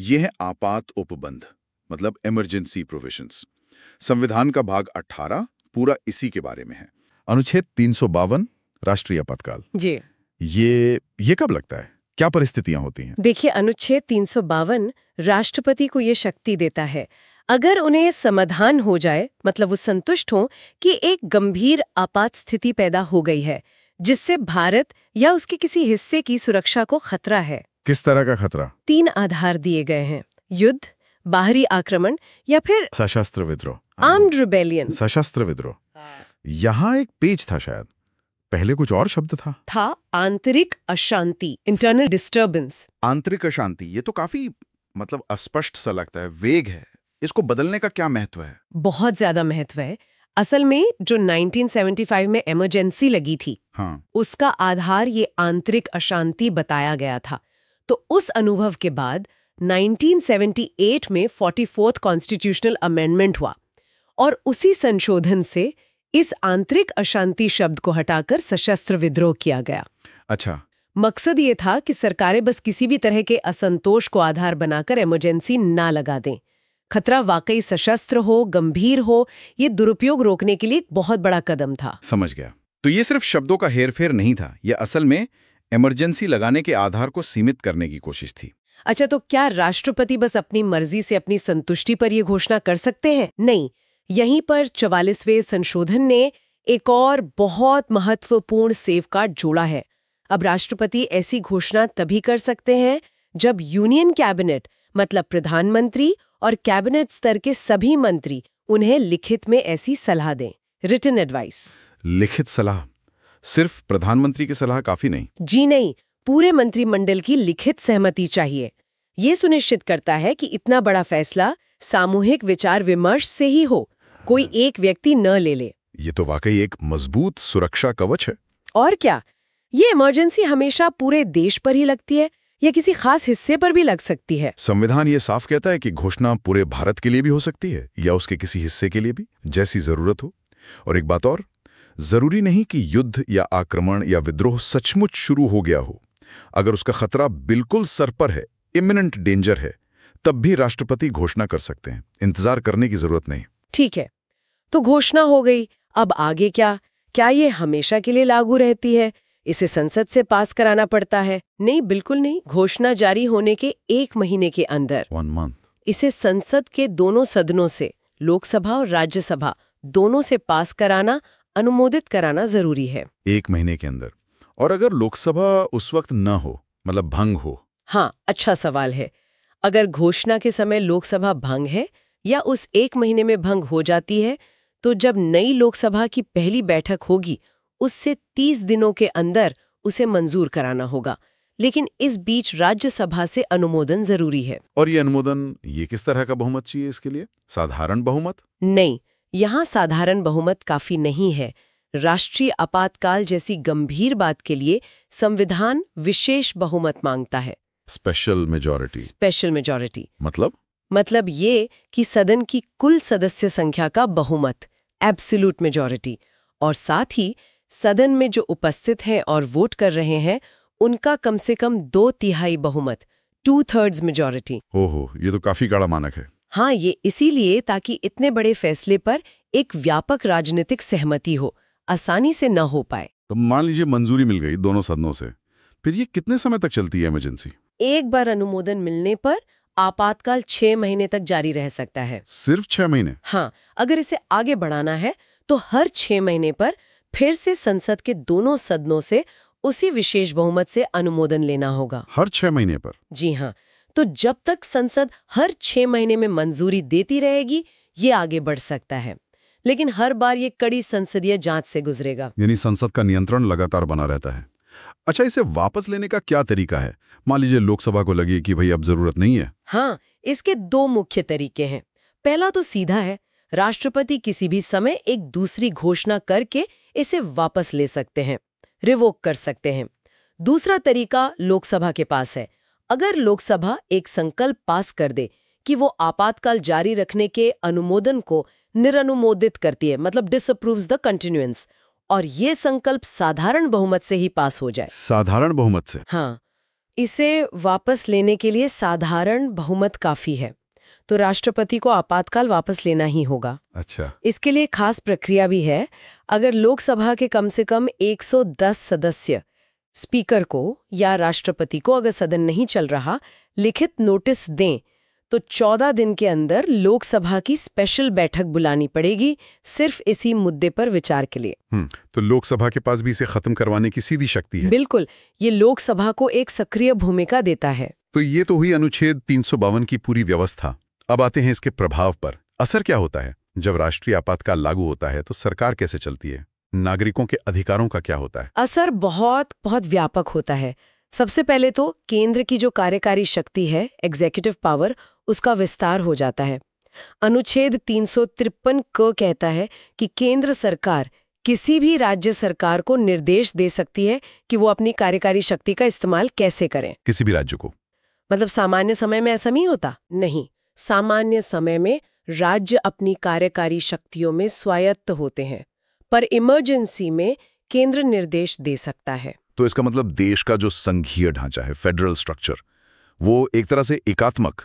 ये है आपात उपबंध, मतलब इमरजेंसी प्रोविजंस। संविधान का भाग 18 पूरा इसी के बारे में है। अनुच्छेद 352 राष्ट्रीय आपातकाल। जी ये कब लगता है, क्या परिस्थितियां होती हैं? देखिए, अनुच्छेद 352 राष्ट्रपति को ये शक्ति देता है, अगर उन्हें समाधान हो जाए, मतलब वो संतुष्ट हो कि एक गंभीर आपात स्थिति पैदा हो गई है जिससे भारत या उसके किसी हिस्से की सुरक्षा को खतरा है। किस तरह का खतरा? 3 आधार दिए गए हैं: युद्ध, बाहरी आक्रमण या फिर सशस्त्र विद्रोह। Armed rebellion. सशस्त्र विद्रोह। यहाँ एक पेज था, शायद पहले कुछ और शब्द था। आंतरिक अशांति, इंटरनल डिस्टर्बेंस। आंतरिक अशांति, ये तो काफी मतलब अस्पष्ट सा लगता है, वेग है। इसको बदलने का क्या महत्व है? बहुत ज्यादा महत्व है। असल में जो 1975 में इमरजेंसी लगी थी, हाँ, उसका आधार ये आंतरिक अशांति बताया गया था। तो उस अनुभव के बाद 1978 में 44th कॉन्स्टिट्यूशनल अमेंडमेंट हुआ और उसी संशोधन से इस आंतरिक अशांति शब्द को हटाकर सशस्त्र विद्रोह किया गया। अच्छा। मकसद ये था कि सरकारें बस किसी भी तरह के असंतोष को आधार बनाकर इमरजेंसी ना लगा दें। खतरा वाकई सशस्त्र हो, गंभीर हो, ये दुरुपयोग रोकने के लिए एक बहुत बड़ा कदम था। समझ गया। तो ये सिर्फ शब्दों का हेरफेर नहीं था, यह असल में इमरजेंसी लगाने के आधार को सीमित करने की कोशिश थी। अच्छा, तो क्या राष्ट्रपति बस अपनी मर्जी से अपनी संतुष्टि पर यह घोषणा कर सकते हैं? नहीं, यहीं पर 44वें संशोधन ने एक और बहुत महत्वपूर्ण सेफगार्ड जोड़ा है। अब राष्ट्रपति ऐसी घोषणा तभी कर सकते हैं जब यूनियन कैबिनेट, मतलब प्रधानमंत्री और कैबिनेट स्तर के सभी मंत्री उन्हें लिखित में ऐसी सलाह दें, रिटन एडवाइस। लिखित सलाह? सिर्फ प्रधानमंत्री की सलाह काफी नहीं? जी नहीं, पूरे मंत्रिमंडल की लिखित सहमति चाहिए। ये सुनिश्चित करता है कि इतना बड़ा फैसला सामूहिक विचार विमर्श से ही हो, कोई एक व्यक्ति न ले ले। ये तो वाकई एक मजबूत सुरक्षा कवच है। और क्या, ये इमरजेंसी हमेशा पूरे देश पर ही लगती है या किसी खास हिस्से पर भी लग सकती है? संविधान ये साफ कहता है कि घोषणा पूरे भारत के लिए भी हो सकती है या उसके किसी हिस्से के लिए भी, जैसी जरूरत हो। और एक बात और, जरूरी नहीं कि युद्ध या आक्रमण या विद्रोह सचमुच शुरू हो गया हो। अगर उसका खतरा बिल्कुल सर पर है, इमिनेंट डेंजर है, तब भी राष्ट्रपति घोषणा कर सकते हैं, इंतजार करने की जरूरत नहीं। ठीक है, तो घोषणा हो गई, अब आगे क्या? क्या ये हमेशा के लिए लागू रहती है? इसे संसद से पास कराना पड़ता है? नहीं, बिल्कुल नहीं। घोषणा जारी होने के 1 महीने के अंदर 1 month इसे संसद के दोनों सदनों से, लोकसभा और राज्यसभा दोनों से पास कराना, अनुमोदित कराना जरूरी है। 1 महीने के अंदर? और अगर लोकसभा उस वक्त न हो, मतलब भंग हो? हाँ, अच्छा सवाल है। अगर घोषणा के समय लोकसभा भंग है या उस 1 महीने में भंग हो जाती है, तो जब नई लोकसभा की पहली बैठक होगी, उससे 30 दिनों के अंदर उसे मंजूर कराना होगा। लेकिन इस बीच राज्यसभा से अनुमोदन जरूरी है। और ये अनुमोदन, ये किस तरह का बहुमत चाहिए इसके लिए? साधारण बहुमत? नहीं, यहाँ साधारण बहुमत काफी नहीं है। राष्ट्रीय आपातकाल जैसी गंभीर बात के लिए संविधान विशेष बहुमत मांगता है। Special majority? स्पेशल मेजॉरिटी मतलब ये कि सदन की कुल सदस्य संख्या का बहुमत, एब्सोल्यूट मेजॉरिटी, और साथ ही सदन में जो उपस्थित हैं और वोट कर रहे हैं उनका कम से कम 2/3 बहुमत, 2/3 मेजॉरिटी। ओहो, ये तो काफी कड़ा मानक है। हाँ, ये इसीलिए ताकि इतने बड़े फैसले पर एक व्यापक राजनीतिक सहमति हो, आसानी से न हो पाए। तो मान लीजिए मंजूरी मिल गई दोनों सदनों से, फिर ये कितने समय तक चलती है इमरजेंसी? एक बार अनुमोदन मिलने पर आपातकाल 6 महीने तक जारी रह सकता है। सिर्फ 6 महीने? हाँ, अगर इसे आगे बढ़ाना है तो हर 6 महीने पर फिर से संसद के दोनों सदनों से उसी विशेष बहुमत से अनुमोदन लेना होगा। हर 6 महीने पर? जी हाँ, तो जब तक संसद हर 6 महीने में मंजूरी देती रहेगी, ये आगे बढ़ सकता है। लेकिन हर बार ये कड़ी संसदीय जांच से गुजरेगा। यानी संसद का नियंत्रण लगातार बना रहता है। अच्छा, इसे वापस लेने का क्या तरीका है? मान लीजिए लोकसभा को लगे कि भाई अब जरूरत नहीं है। हाँ, इसके 2 मुख्य तरीके हैं। पहला तो सीधा है, राष्ट्रपति किसी भी समय एक दूसरी घोषणा करके इसे वापस ले सकते हैं, रिवोक कर सकते हैं। दूसरा तरीका लोकसभा के पास है। अगर लोकसभा एक संकल्प पास कर दे कि वो आपातकाल जारी रखने के अनुमोदन को निरनुमोदित करती है, मतलब डिसअप्रूव्स द कंटिन्यूएंस, और ये संकल्प साधारण बहुमत से ही पास हो जाए। साधारण बहुमत से? हाँ, इसे वापस लेने के लिए साधारण बहुमत काफी है, तो राष्ट्रपति को आपातकाल वापस लेना ही होगा। अच्छा। इसके लिए खास प्रक्रिया भी है। अगर लोकसभा के कम से कम 110 सदस्य स्पीकर को या राष्ट्रपति को, अगर सदन नहीं चल रहा, लिखित नोटिस दें तो 14 दिन के अंदर लोकसभा की स्पेशल बैठक बुलानी पड़ेगी, सिर्फ इसी मुद्दे पर विचार के लिए। तो लोकसभा के पास भी इसे खत्म करवाने की सीधी शक्ति है। बिल्कुल, ये लोकसभा को एक सक्रिय भूमिका देता है। तो ये तो हुई अनुच्छेद 352 की पूरी व्यवस्था। अब आते हैं इसके प्रभाव पर। असर क्या होता है? जब राष्ट्रीय आपातकाल लागू होता है तो सरकार कैसे चलती है? नागरिकों के अधिकारों का क्या होता है? असर बहुत बहुत व्यापक होता है। सबसे पहले तो केंद्र की जो कार्यकारी शक्ति है, एग्जीक्यूटिव पावर, उसका विस्तार हो जाता है। अनुच्छेद 353 क कहता है कि केंद्र सरकार किसी भी राज्य सरकार को निर्देश दे सकती है कि वो अपनी कार्यकारी शक्ति का इस्तेमाल कैसे करें। किसी भी राज्य को? मतलब सामान्य समय में ऐसा नहीं होता? नहीं, सामान्य समय में राज्य अपनी कार्यकारी शक्तियों में स्वायत्त होते हैं, पर इमरजेंसी में केंद्र निर्देश दे सकता है। तो इसका मतलब देश का जो संघीय ढांचा है, फेडरल स्ट्रक्चर, वो एक तरह से एकात्मक,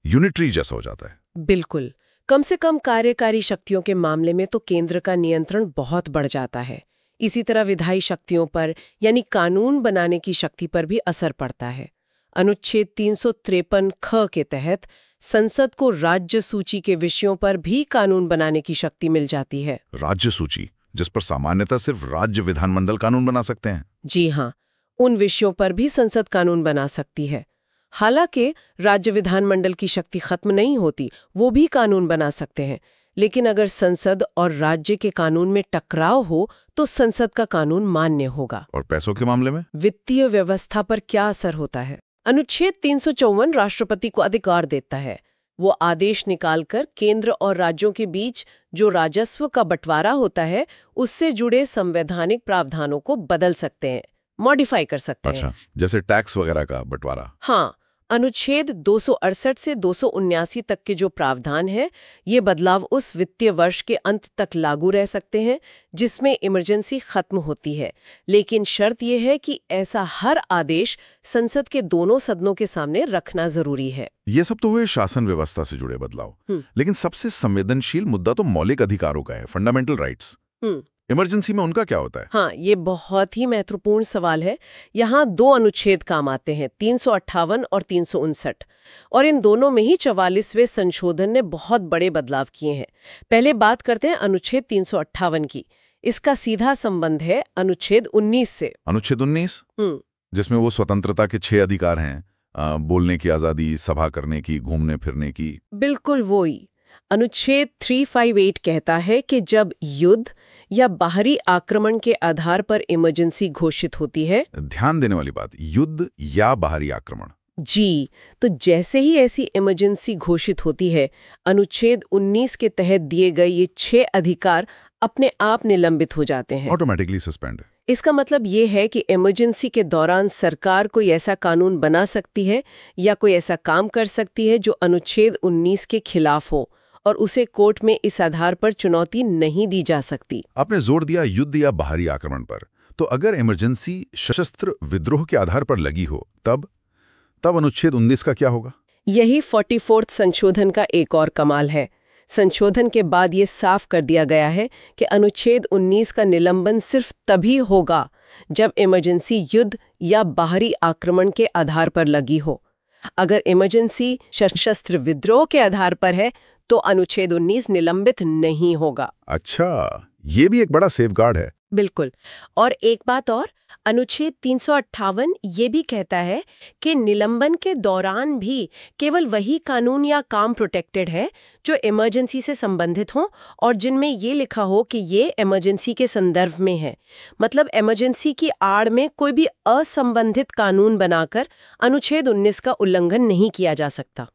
यूनिटरी जैसा हो जाता है। बिल्कुल, कम से कम कार्यकारी शक्तियों के मामले में तो केंद्र का नियंत्रण बहुत बढ़ जाता है। इसी तरह विधायी शक्तियों पर, यानी कानून बनाने की शक्ति पर भी असर पड़ता है। अनुच्छेद 353 ख के तहत संसद को राज्य सूची के विषयों पर भी कानून बनाने की शक्ति मिल जाती है। राज्य सूची, जिस पर सामान्यतः सिर्फ राज्य विधानमंडल कानून बना सकते हैं? जी हाँ, उन विषयों पर भी संसद कानून बना सकती है। हालांकि राज्य विधानमंडल की शक्ति खत्म नहीं होती, वो भी कानून बना सकते हैं, लेकिन अगर संसद और राज्य के कानून में टकराव हो तो संसद का कानून मान्य होगा। और पैसों के मामले में? वित्तीय व्यवस्था पर क्या असर होता है? अनुच्छेद 354 राष्ट्रपति को अधिकार देता है। वो आदेश निकालकर केंद्र और राज्यों के बीच जो राजस्व का बंटवारा होता है, उससे जुड़े संवैधानिक प्रावधानों को बदल सकते हैं, मॉडिफाई कर सकते हैं। अच्छा, जैसे टैक्स वगैरह का बंटवारा? हाँ, अनुच्छेद 268 से 279 तक के जो प्रावधान है, ये बदलाव उस वित्तीय वर्ष के अंत तक लागू रह सकते हैं जिसमें इमरजेंसी खत्म होती है, लेकिन शर्त यह है कि ऐसा हर आदेश संसद के दोनों सदनों के सामने रखना जरूरी है। ये सब तो हुए शासन व्यवस्था से जुड़े बदलाव, लेकिन सबसे संवेदनशील मुद्दा तो मौलिक अधिकारों का है, फंडामेंटल राइट्स। इमरजेंसी में उनका क्या होता है? हाँ, ये बहुत ही महत्वपूर्ण सवाल है। यहाँ दो अनुच्छेद काम आते हैं, 358 और 359, और इन दोनों में ही 44वें संशोधन ने बहुत बड़े बदलाव किए हैं। पहले बात करते हैं अनुच्छेद 358 की। इसका सीधा संबंध है अनुच्छेद 19 से। अनुच्छेद 19? जिसमें वो स्वतंत्रता के 6 अधिकार हैं, बोलने की आजादी, सभा करने की, घूमने फिरने की। बिल्कुल वही। अनुच्छेद 358 कहता है कि जब युद्ध या बाहरी आक्रमण के आधार पर इमरजेंसी घोषित होती है। ध्यान देने वाली बात, युद्ध या बाहरी आक्रमण। जी, तो जैसे ही ऐसी इमरजेंसी घोषित होती है, अनुच्छेद 19 के तहत दिए गए ये 6 अधिकार अपने आप निलंबित हो जाते हैं, ऑटोमेटिकली सस्पेंड। इसका मतलब ये है कि इमरजेंसी के दौरान सरकार कोई ऐसा कानून बना सकती है या कोई ऐसा काम कर सकती है जो अनुच्छेद 19 के खिलाफ हो, और उसे कोर्ट में इस आधार पर चुनौती नहीं दी जा सकती। आपने जोर दिया युद्ध या बाहरी आक्रमण पर, तो अगर इमरजेंसी सशस्त्र विद्रोह के आधार पर लगी हो, तब अनुच्छेद 19 का क्या होगा? यही 44वां संशोधन का एक और कमाल है। संशोधन के बाद ये साफ कर दिया गया है कि अनुच्छेद 19 का निलंबन सिर्फ तभी होगा जब इमरजेंसी युद्ध या बाहरी आक्रमण के आधार पर लगी हो। अगर इमरजेंसी सशस्त्र विद्रोह के आधार पर है तो अनुच्छेद 19 निलंबित नहीं होगा। अच्छा, ये भी एक बड़ा सेफगार्ड है। बिल्कुल। और एक बात और, अनुच्छेद 358 ये भी कहता है कि निलंबन के दौरान भी केवल वही कानून या काम प्रोटेक्टेड है जो इमरजेंसी से संबंधित हों और जिनमें ये लिखा हो कि ये इमरजेंसी के संदर्भ में है। मतलब इमरजेंसी की आड़ में कोई भी असंबंधित कानून बनाकर अनुच्छेद 19 का उल्लंघन नहीं किया जा सकता।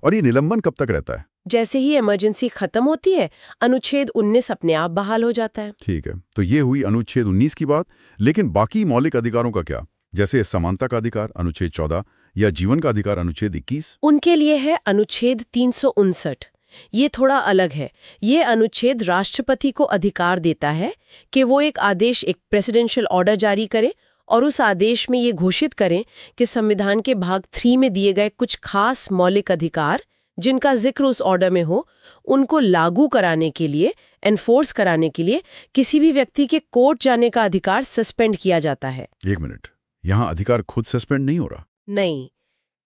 और ये निलंबन कब तक रहता है? जैसे ही इमरजेंसी खत्म होती है, अनुच्छेद 19 अपने आप बहाल हो जाता है। ठीक है, तो ये हुई अनुच्छेद 19 की बात। लेकिन बाकी मौलिक अधिकारों का क्या, जैसे समानता का अधिकार अनुच्छेद 14 या जीवन का अधिकार अनुच्छेद 21? उनके लिए है अनुच्छेद 359। ये थोड़ा अलग है। ये अनुच्छेद राष्ट्रपति को अधिकार देता है कि वो एक आदेश, एक प्रेसिडेंशियल ऑर्डर जारी करे और उस आदेश में ये घोषित करें कि संविधान के भाग 3 में दिए गए कुछ खास मौलिक अधिकार जिनका जिक्र उस ऑर्डर में हो, उनको लागू कराने के लिए, एनफोर्स कराने के लिए किसी भी व्यक्ति के कोर्ट जाने का अधिकार सस्पेंड किया जाता है। एक मिनट, यहाँ अधिकार खुद सस्पेंड नहीं हो रहा? नहीं,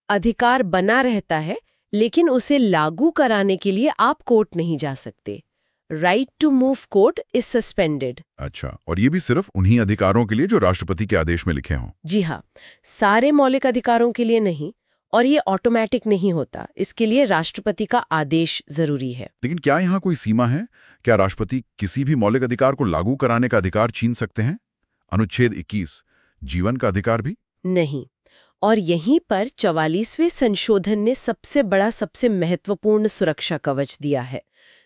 अधिकार बना रहता है, लेकिन उसे लागू कराने के लिए आप कोर्ट नहीं जा सकते। Right to move court is suspended. अच्छा, और ये भी सिर्फ उन्हीं अधिकारों के लिए जो राष्ट्रपति के आदेश में लिखे हों? जी हाँ, सारे मौलिक अधिकारों के लिए नहीं, और ये ऑटोमेटिक नहीं होता। इसके लिए राष्ट्रपति का आदेश जरूरी है। लेकिन क्या यहाँ कोई सीमा है? क्या राष्ट्रपति किसी भी मौलिक अधिकार को लागू कराने का अधिकार छीन सकते हैं? अनुच्छेद 21, जीवन का अधिकार भी? नहीं, और यहीं पर 44वें संशोधन ने सबसे बड़ा, सबसे महत्वपूर्ण सुरक्षा कवच दिया है।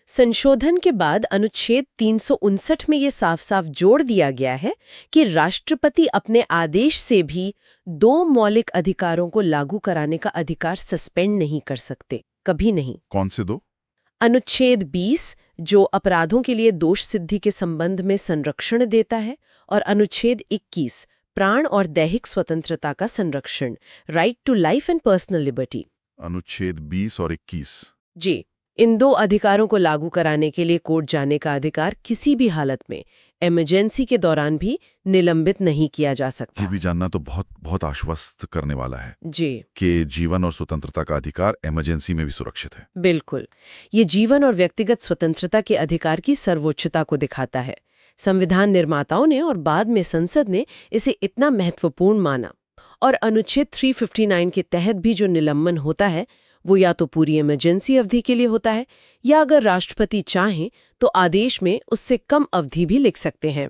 संशोधन के बाद अनुच्छेद 359 में ये साफ साफ जोड़ दिया गया है कि राष्ट्रपति अपने आदेश से भी 2 मौलिक अधिकारों को लागू कराने का अधिकार सस्पेंड नहीं कर सकते, कभी नहीं। कौन से 2? अनुच्छेद 20 जो अपराधों के लिए दोष सिद्धि के संबंध में संरक्षण देता है, और अनुच्छेद 21 प्राण और दैहिक स्वतंत्रता का संरक्षण, right to life and personal liberty. अनुच्छेद 20 और 21। जी, इन 2 अधिकारों को लागू कराने के लिए कोर्ट जाने का अधिकार किसी भी हालत में, इमरजेंसी के दौरान भी निलंबित नहीं किया जा सकता। ये भी जानना तो बहुत बहुत आश्वस्त करने वाला है जी, कि जीवन और स्वतंत्रता का अधिकार इमरजेंसी में भी सुरक्षित है। बिल्कुल, ये जीवन और व्यक्तिगत स्वतंत्रता के अधिकार की सर्वोच्चता को दिखाता है। संविधान निर्माताओं ने और बाद में संसद ने इसे इतना महत्वपूर्ण माना, और अनुच्छेद 359 के तहत भी जो निलंबन होता है वो या तो पूरी इमरजेंसी अवधि के लिए होता है, या अगर राष्ट्रपति चाहें तो आदेश में उससे कम अवधि भी लिख सकते हैं।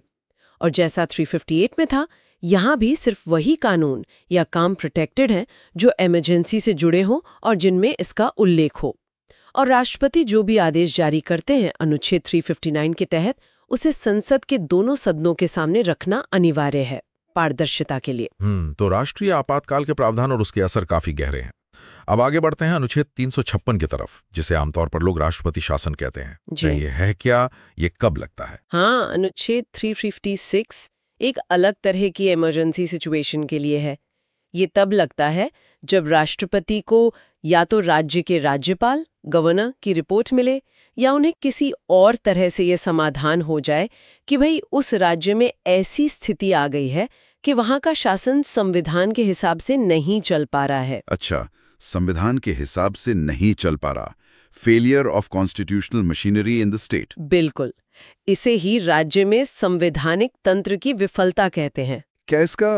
और जैसा 358 में था, यहाँ भी सिर्फ वही कानून या काम प्रोटेक्टेड हैं जो इमरजेंसी से जुड़े हों और जिनमें इसका उल्लेख हो। और राष्ट्रपति जो भी आदेश जारी करते हैं अनुच्छेद 359 के तहत, उसे संसद के दोनों सदनों के सामने रखना अनिवार्य है, पारदर्शिता के लिए। तो राष्ट्रीय आपातकाल के प्रावधान और उसके असर काफी गहरे हैं। अब आगे बढ़ते हैं अनुच्छेद 356 की तरफ, जिसे आमतौर पर लोग राष्ट्रपति शासन कहते हैं। ये है क्या? ये कब लगता है? हाँ, अनुच्छेद 356 एक अलग तरह की इमरजेंसी सिचुएशन के लिए है। ये तब लगता है जब राष्ट्रपति को या तो राज्य के राज्यपाल, गवर्नर की रिपोर्ट मिले, या उन्हें किसी और तरह से ये समाधान हो जाए कि भाई उस राज्य में ऐसी स्थिति आ गई है कि वहां का शासन संविधान के हिसाब से नहीं चल पा रहा है। अच्छा, संविधान के हिसाब से नहीं चल पा रहा। Failure of constitutional machinery in the state. बिल्कुल, इसे ही राज्य में संवैधानिक तंत्र की विफलता कहते हैं। क्या इसका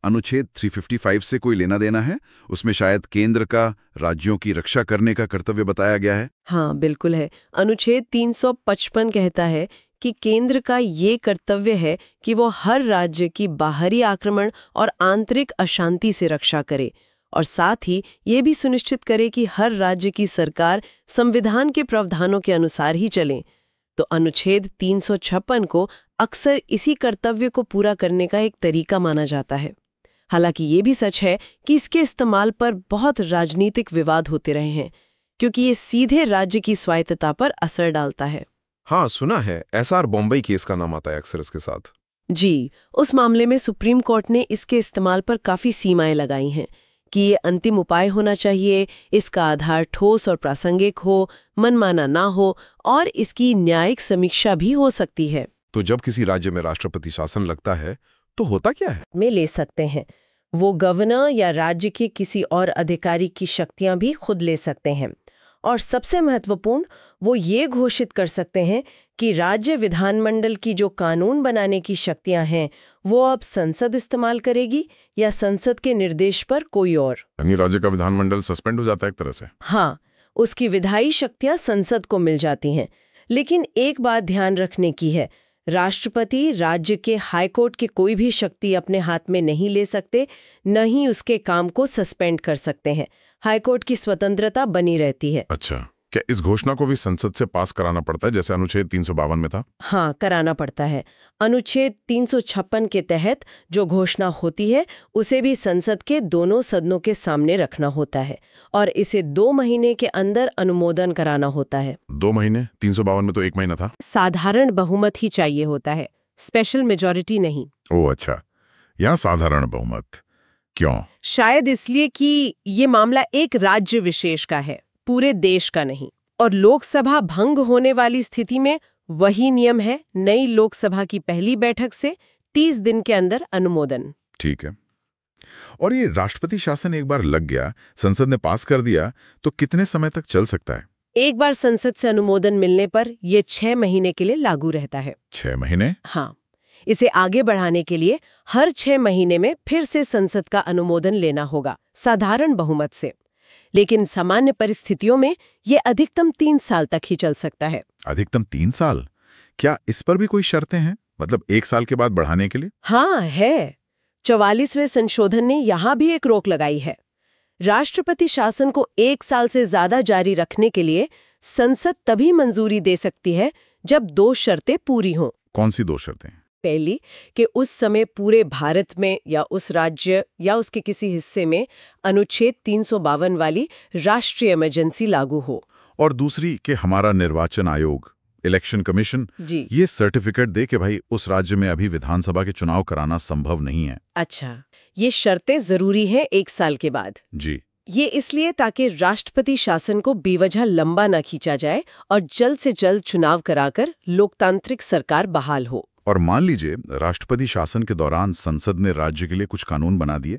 अनुच्छेद 355 से कोई लेना देना है? उसमें शायद केंद्र का राज्यों की रक्षा करने का कर्तव्य बताया गया है। हाँ, बिल्कुल है। अनुच्छेद 355 कहता है कि केंद्र का ये कर्तव्य है कि वो हर राज्य की बाहरी आक्रमण और आंतरिक अशांति से रक्षा करे, और साथ ही ये भी सुनिश्चित करे कि हर राज्य की सरकार संविधान के प्रावधानों के अनुसार ही चले। तो अनुच्छेद 356 को अक्सर इसी कर्तव्य को पूरा करने का एक तरीका माना जाता है। हालांकि ये भी सच है कि इसके इस्तेमाल पर बहुत राजनीतिक विवाद होते रहे हैं, क्योंकि ये सीधे राज्य की स्वायत्तता पर असर डालता है। हाँ, सुना है। एसआर बॉम्बई केस का नाम आता है अक्सर इसके साथ। जी, उस मामले में सुप्रीम कोर्ट ने इसके इस्तेमाल पर काफी सीमाएं लगाई हैं कि ये अंतिम उपाय होना चाहिए, इसका आधार ठोस और प्रासंगिक हो, मनमाना ना हो, और इसकी न्यायिक समीक्षा भी हो सकती है। तो जब किसी राज्य में राष्ट्रपति शासन लगता है तो होता क्या है? में ले सकते हैं, वो गवर्नर या राज्य के किसी और अधिकारी की शक्तियां भी खुद ले सकते हैं, और सबसे महत्वपूर्ण, वो ये घोषित कर सकते हैं कि राज्य विधानमंडल की जो कानून बनाने की शक्तियां हैं वो अब संसद इस्तेमाल करेगी या संसद के निर्देश पर कोई और। यानी राज्य का विधानमंडल सस्पेंड हो जाता है एक तरह से। हाँ, उसकी विधायी शक्तियां संसद को मिल जाती हैं। लेकिन एक बात ध्यान रखने की है, राष्ट्रपति राज्य के हाईकोर्ट की कोई भी शक्ति अपने हाथ में नहीं ले सकते, न ही उसके काम को सस्पेंड कर सकते हैं। हाईकोर्ट की स्वतंत्रता बनी रहती है। अच्छा, क्या इस घोषणा को भी संसद से पास कराना पड़ता है जैसे अनुच्छेद 352 में था? हाँ, कराना पड़ता है। अनुच्छेद 356 के तहत जो घोषणा होती है उसे भी संसद के दोनों सदनों के सामने रखना होता है, और इसे 2 महीने के अंदर अनुमोदन कराना होता है। 2 महीने? 352 में तो 1 महीना था। साधारण बहुमत ही चाहिए होता है, स्पेशल मेजॉरिटी नहीं। ओह अच्छा, या साधारण बहुमत? क्यों? शायद इसलिए कि ये मामला एक राज्य विशेष का है, पूरे देश का नहीं। और लोकसभा भंग होने वाली स्थिति में वही नियम है, नई लोकसभा की पहली बैठक से 30 दिन के अंदर अनुमोदन। ठीक है। और ये राष्ट्रपति शासन एक बार लग गया, संसद ने पास कर दिया, तो कितने समय तक चल सकता है? एक बार संसद से अनुमोदन मिलने पर ये 6 महीने के लिए लागू रहता है। 6 महीने? हाँ, इसे आगे बढ़ाने के लिए हर 6 महीने में फिर से संसद का अनुमोदन लेना होगा, साधारण बहुमत से। लेकिन सामान्य परिस्थितियों में ये अधिकतम 3 साल तक ही चल सकता है। अधिकतम 3 साल? क्या इस पर भी कोई शर्तें हैं? मतलब 1 साल के बाद बढ़ाने के लिए? हाँ है। 44वें संशोधन ने यहाँ भी एक रोक लगाई है। राष्ट्रपति शासन को 1 साल से ज्यादा जारी रखने के लिए संसद तभी मंजूरी दे सकती है जब 2 शर्तें पूरी हों। कौन सी 2 शर्तें? पहली, कि उस समय पूरे भारत में या उस राज्य या उसके किसी हिस्से में अनुच्छेद 352 वाली राष्ट्रीय इमरजेंसी लागू हो। और दूसरी, कि हमारा निर्वाचन आयोग, इलेक्शन कमीशन, जी, ये सर्टिफिकेट दे कि भाई उस राज्य में अभी विधानसभा के चुनाव कराना संभव नहीं है। अच्छा, ये शर्तें जरूरी हैं 1 साल के बाद। जी। ये इसलिए ताकि राष्ट्रपति शासन को बेवजह लंबा न खींचा जाए और जल्द से जल्द चुनाव कराकर लोकतांत्रिक सरकार बहाल हो। और मान लीजिए राष्ट्रपति शासन के दौरान संसद ने राज्य के लिए कुछ कानून बना दिए,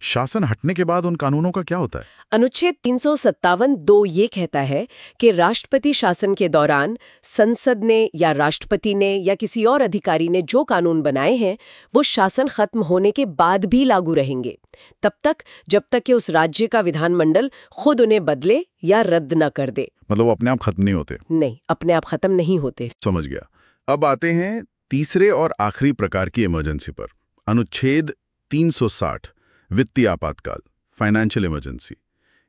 शासन हटने के बाद उन कानूनों का क्या होता है? अनुच्छेद 357(2) ये कहता है कि राष्ट्रपति शासन के दौरान संसद ने या राष्ट्रपति ने या किसी और अधिकारी ने जो कानून बनाए हैं वो शासन खत्म होने के बाद भी लागू रहेंगे, तब तक जब तक कि उस राज्य का विधानमंडल खुद उन्हें बदले या रद्द न कर दे। मतलब वो अपने आप खत्म नहीं होते? नहीं, अपने आप खत्म नहीं होते। समझ गया। अब आते हैं तीसरे और आखिरी प्रकार की इमरजेंसी पर। अनुच्छेद 360, वित्तीय आपातकाल, फाइनेंशियल इमरजेंसी।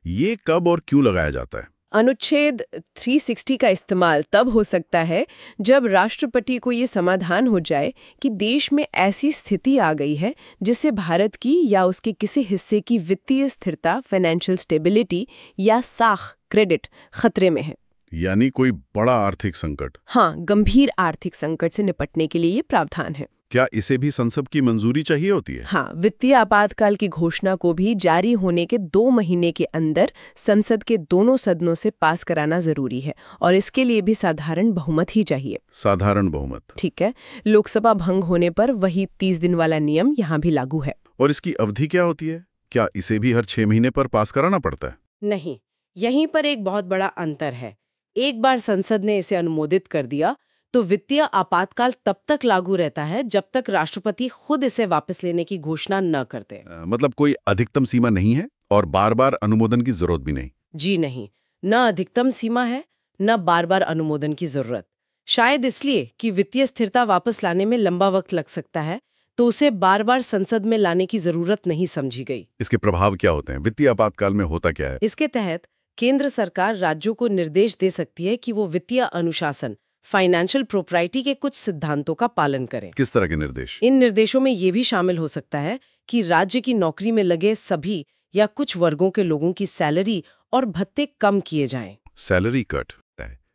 ये कब और क्यों लगाया जाता है? अनुच्छेद 360 का इस्तेमाल तब हो सकता है जब राष्ट्रपति को ये समाधान हो जाए कि देश में ऐसी स्थिति आ गई है जिससे भारत की या उसके किसी हिस्से की वित्तीय स्थिरता, फाइनेंशियल स्टेबिलिटी या साख क्रेडिट खतरे में है। यानी कोई बड़ा आर्थिक संकट? हाँ, गंभीर आर्थिक संकट से निपटने के लिए ये प्रावधान है। क्या इसे भी संसद की मंजूरी चाहिए होती है? हाँ, वित्तीय आपातकाल की घोषणा को भी जारी होने के 2 महीने के अंदर संसद के दोनों सदनों से पास कराना जरूरी है और इसके लिए भी साधारण बहुमत ही चाहिए। साधारण बहुमत? ठीक है। लोकसभा भंग होने पर वही 30 दिन वाला नियम यहाँ भी लागू है। और इसकी अवधि क्या होती है? क्या इसे भी हर 6 महीने पर पास कराना पड़ता है? नहीं, यहीं पर एक बहुत बड़ा अंतर है। एक बार संसद ने इसे अनुमोदित कर दिया तो वित्तीय आपातकाल तब तक लागू रहता है जब तक राष्ट्रपति खुद इसे वापस लेने की घोषणा न करते। मतलब कोई अधिकतम सीमा नहीं है और बार-बार अनुमोदन की जरूरत भी नहीं? जी नहीं, न अधिकतम सीमा है न बार-बार अनुमोदन की जरूरत। शायद इसलिए कि वित्तीय स्थिरता वापस लाने में लंबा वक्त लग सकता है, तो उसे बार-बार संसद में लाने की जरूरत नहीं समझी गई। इसके प्रभाव क्या होते हैं? वित्तीय आपातकाल में होता क्या है? इसके तहत केंद्र सरकार राज्यों को निर्देश दे सकती है कि वो वित्तीय अनुशासन, फाइनेंशियल प्रोप्राइटी के कुछ सिद्धांतों का पालन करें। किस तरह के निर्देश? इन निर्देशों में ये भी शामिल हो सकता है कि राज्य की नौकरी में लगे सभी या कुछ वर्गों के लोगों की सैलरी और भत्ते कम किए जाएं। सैलरी कट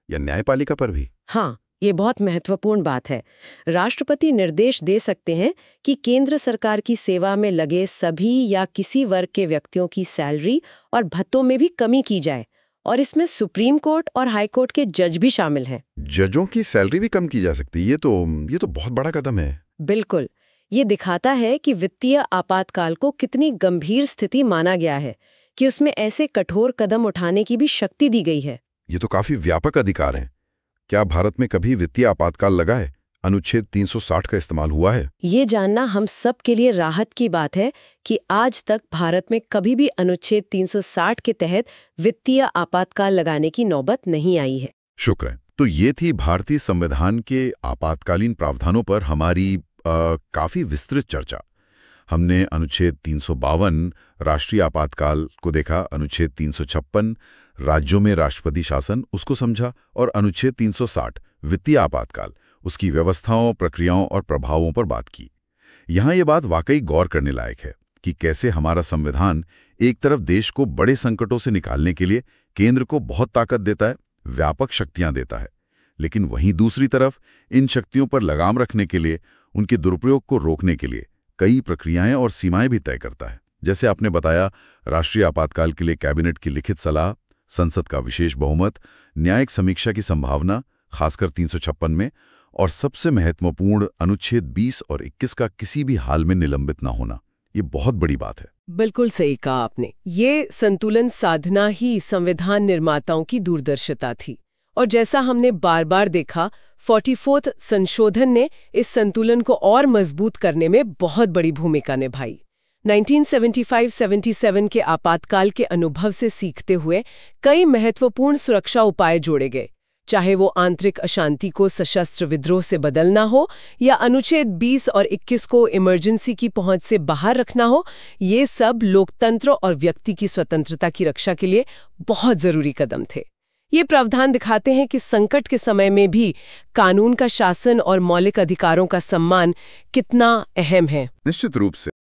या न्यायपालिका पर भी? हाँ, ये बहुत महत्वपूर्ण बात है। राष्ट्रपति निर्देश दे सकते हैं कि केंद्र सरकार की सेवा में लगे सभी या किसी वर्ग के व्यक्तियों की सैलरी और भत्तों में भी कमी की जाए, और इसमें सुप्रीम कोर्ट और हाई कोर्ट के जज भी शामिल हैं। जजों की सैलरी भी कम की जा सकती है? ये तो बहुत बड़ा कदम है। बिल्कुल, ये दिखाता है कि वित्तीय आपातकाल को कितनी गंभीर स्थिति माना गया है कि उसमें ऐसे कठोर कदम उठाने की भी शक्ति दी गई है। ये तो काफी व्यापक अधिकार है। क्या भारत में कभी वित्तीय आपातकाल लगा है? अनुच्छेद 360 का इस्तेमाल हुआ है? ये जानना हम सब के लिए राहत की बात है कि आज तक भारत में कभी भी अनुच्छेद 360 के तहत वित्तीय आपातकाल लगाने की नौबत नहीं आई है। शुक्र है। तो ये थी भारतीय संविधान के आपातकालीन प्रावधानों पर हमारी काफी विस्तृत चर्चा। हमने अनुच्छेद 352 राष्ट्रीय आपातकाल को देखा, अनुच्छेद 356 राज्यों में राष्ट्रपति शासन उसको समझा, और अनुच्छेद 360 वित्तीय आपातकाल उसकी व्यवस्थाओं, प्रक्रियाओं और प्रभावों पर बात की। यहाँ ये बात वाकई गौर करने लायक है कि कैसे हमारा संविधान एक तरफ देश को बड़े संकटों से निकालने के लिए केंद्र को बहुत ताकत देता है, व्यापक शक्तियां देता है, लेकिन वहीं दूसरी तरफ इन शक्तियों पर लगाम रखने के लिए, उनके दुरुपयोग को रोकने के लिए कई प्रक्रियाएं और सीमाएं भी तय करता है। जैसे आपने बताया, राष्ट्रीय आपातकाल के लिए कैबिनेट की लिखित सलाह, संसद का विशेष बहुमत, न्यायिक समीक्षा की संभावना, खासकर 356 में, और सबसे महत्वपूर्ण अनुच्छेद 20 और 21 का किसी भी हाल में निलंबित न होना। ये बहुत बड़ी बात है। बिल्कुल सही कहा आपने। ये संतुलन साधना ही संविधान निर्माताओं की दूरदर्शिता थी। और जैसा हमने बार बार देखा, 44th संशोधन ने इस संतुलन को और मजबूत करने में बहुत बड़ी भूमिका निभाई। 1975-77 के आपातकाल के अनुभव से सीखते हुए कई महत्वपूर्ण सुरक्षा उपाय जोड़े गए, चाहे वो आंतरिक अशांति को सशस्त्र विद्रोह से बदलना हो या अनुच्छेद 20 और 21 को इमरजेंसी की पहुंच से बाहर रखना हो। ये सब लोकतंत्र और व्यक्ति की स्वतंत्रता की रक्षा के लिए बहुत जरूरी कदम थे। ये प्रावधान दिखाते हैं कि संकट के समय में भी कानून का शासन और मौलिक अधिकारों का सम्मान कितना अहम है। निश्चित रूप से।